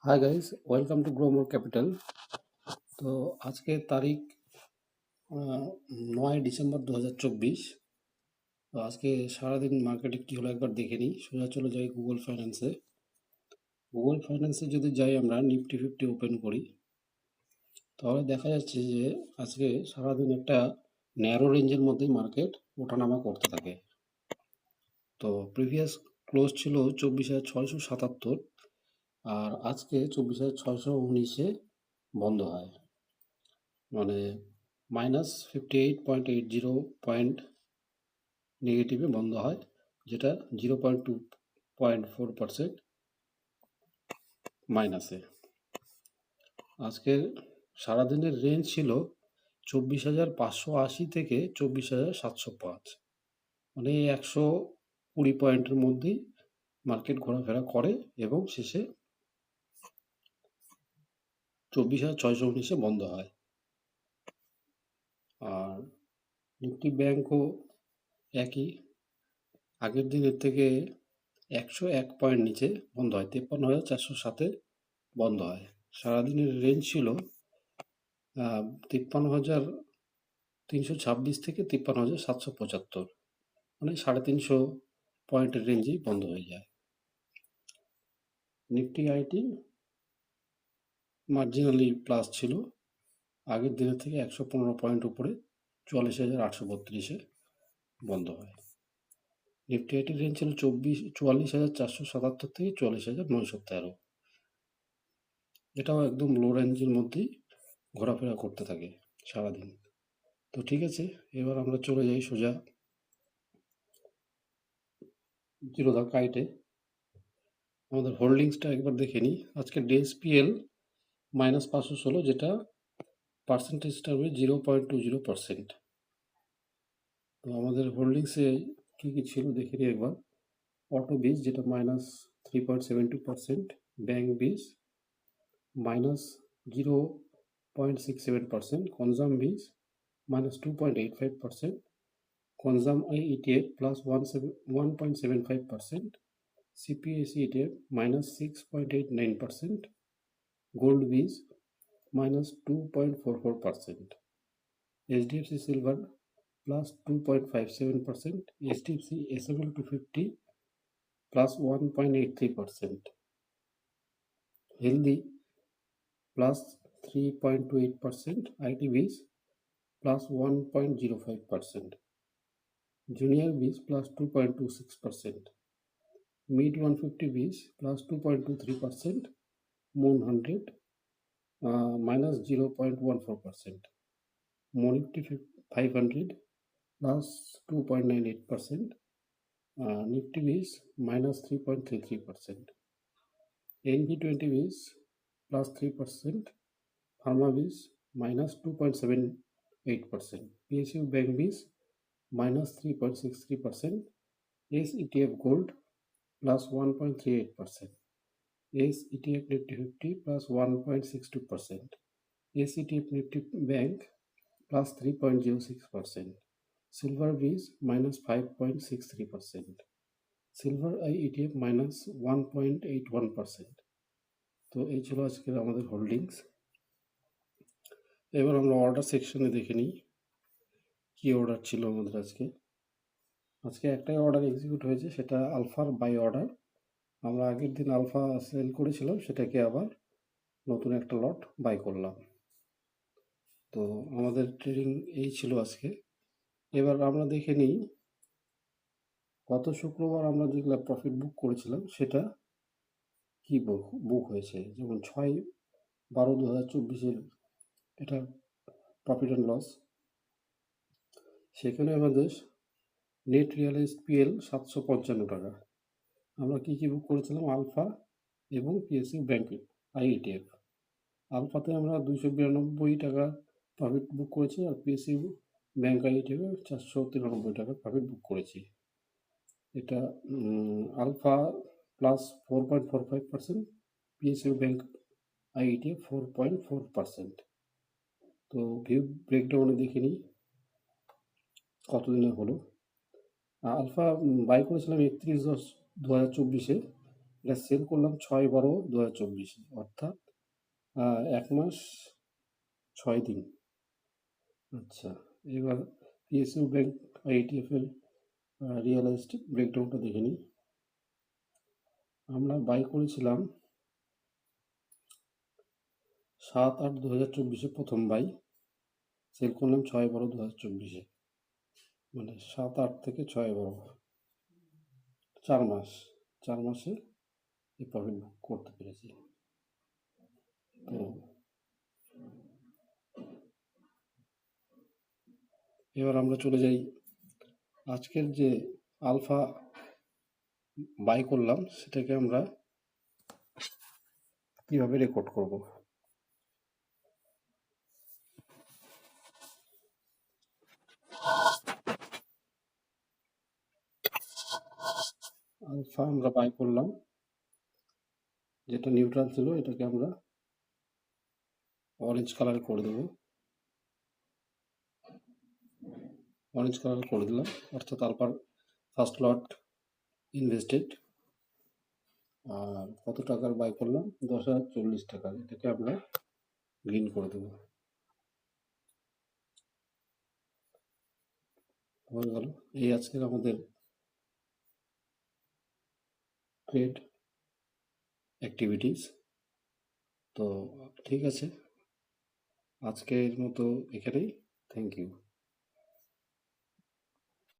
Hi guys, welcome to grow more capital. তো আজকে তারিখ 9 ডিসেম্বর 2024। তো আজকে সারাদিন মার্কেটে কী হলো একবার দেখে নিই। সোজা চলে যাই গুগল ফাইন্যান্সে। গুগল ফাইন্যান্সে যদি যাই আমরা নিফটি ফিফটি ওপেন করি, তাহলে দেখা যাচ্ছে যে আজকে সারাদিন একটা ন্যারো রেঞ্জের মধ্যেই মার্কেট ওঠানামা করতে থাকে। তো প্রিভিয়াস ক্লোজ ছিল 24,677, আর আজকে 24,619-এ বন্ধ হয়, মানে -58.80 পয়েন্ট নেগেটিভে বন্ধ হয়, যেটা 0.2% মাইনাসে। আজকের সারাদিনের রেঞ্জ ছিল 24,580 থেকে 24,705, মানে 120 পয়েন্টের মধ্যেই মার্কেট ঘোরাফেরা করে এবং শেষে 24,619-এ বন্ধ হয়। আর নিফটি ব্যাংকও একই, আগের দিনের থেকে 101 পয়েন্ট নিচে বন্ধ হয়, 53,407-এ বন্ধ হয়। সারাদিনের রেঞ্জ ছিল 53,326 থেকে 53,775, মানে 350 পয়েন্টের রেঞ্জেই বন্ধ হয়ে যায়। নিফটি আইটি মার্জিনালি প্লাস ছিল, আগের দিনের থেকে 115 পয়েন্ট উপরে 44,832-এ বন্ধ হয়। নিফটি আইটির রেঞ্জ ছিল 44,477 থেকে 44,913। এটাও একদম লো রেঞ্জের মধ্যেই ঘোরাফেরা করতে থাকে সারাদিন। তো ঠিক আছে, এবার আমরা চলে যাই সোজা জিরোধা কাইটে। আমাদের হোল্ডিংসটা একবার দেখে নিই। আজকে ডিএসপিএল -516, যেটা পার্সেন্টেজ টার্মে 0.20%। তো আমাদের হোল্ডিংসে কী কী ছিল দেখে নিই একবার। অটো বিজ, যেটা -3.72%, ব্যাংক বিজ -0.67%, কনজাম বিজ -2.85%, consume I ETF +1.75%, CPSE ETF -6.89%, gold বিজ -2.44%, HDFC silver +2.57%, HDFC SML 250 +1.83%, healthy +3.28%, IT বিজ +1.05%, জুনিয়র বিজ +2.26%, মিড 150 বিজ +2.23%, মুন 100 -0.14%, নিফটি 500 +2.98%, নিফটি বিজ -3.33%, NV20 বিজ +3%, ফার্মা বিজ -2.78%, PSU ব্যাংক বিজ -3.63%, S ETF gold +1.38%, S ETF Nifty 50 +1.62%, S ETF Nifty Bank +3.06%, Silver Bees -5.63%, Silver I ETF -1.81%। তো এই ছিল আজকের আমাদের হোল্ডিংস। এবার আমরা অর্ডার সেকশনে দেখে নিই কী অর্ডার ছিল আমাদের আজকে একটাই অর্ডার এক্সিকিউট হয়েছে, সেটা আলফার বাই অর্ডার। আমরা আগের দিন আলফা সেল করেছিলাম, সেটাকে আবার নতুন একটা লট বাই করলাম। তো আমাদের ট্রেডিং এই ছিল আজকে। এবার আমরা দেখে নিই গত শুক্রবার আমরা যেগুলো প্রফিট বুক করেছিলাম সেটা কি বুক হয়েছে। যেমন 6/12/2024 এটা প্রফিট অ্যান্ড লস। সেখানে আমাদের নেট রিয়ালাইজড PL 755 টাকা। আমরা কি কি বুক করেছিলাম? আলফা এবং PSU ব্যাংক IETF। আলফাতে আমরা 292 টাকা প্রফিট বুক করেছি, আর PSU ব্যাংক IETF 493 টাকা প্রফিট বুক করেছি। এটা আলফা +4.45%, PSU ব্যাংক IETF 4.4%। তো ভিউ ব্রেকডাউনে দেখে নিই কতদিনে হলো। আলফা বাই করেছিলাম 31/10/2024-এ, এটা সেল করলাম 6/12/2024, অর্থাৎ 1 মাস 6 দিন। আচ্ছা, এবার পিএসইউ ব্যাংক আইটিএফ এর রিয়ালাইজড ব্রেকডাউনটা দেখে নিই। আমরা বাই করেছিলাম 7/8/2024 প্রথম বাই, সেল করলাম 6/12/2024, মানে 7/8 থেকে 6/12, 4 মাস, 4 মাসে এই প্রফিট বুক করতে পেরেছি। তো এবার আমরা চলে যাই আজকের যে আলফা বাই করলাম সেটাকে আমরা কিভাবে রেকর্ড করব। আলফা আমরা বাই করলাম, যেটা নিউট্রাল ছিল এটাকে আমরা অরেঞ্জ কালার করে দেবো, অরেঞ্জ কালার করে দিলাম, অর্থাৎ আলফার ফার্স্ট লট ইনভেস্টেড। আর কত টাকার বাই করলাম? 10,040 টাকা, এটাকে আমরা গ্রিন করে দেবো। হয়ে গেল এই আজকের আমাদের ট্রেড অ্যাক্টিভিটিস। তো ঠিক আছে, আজকের মতো এখানেই। Thank you.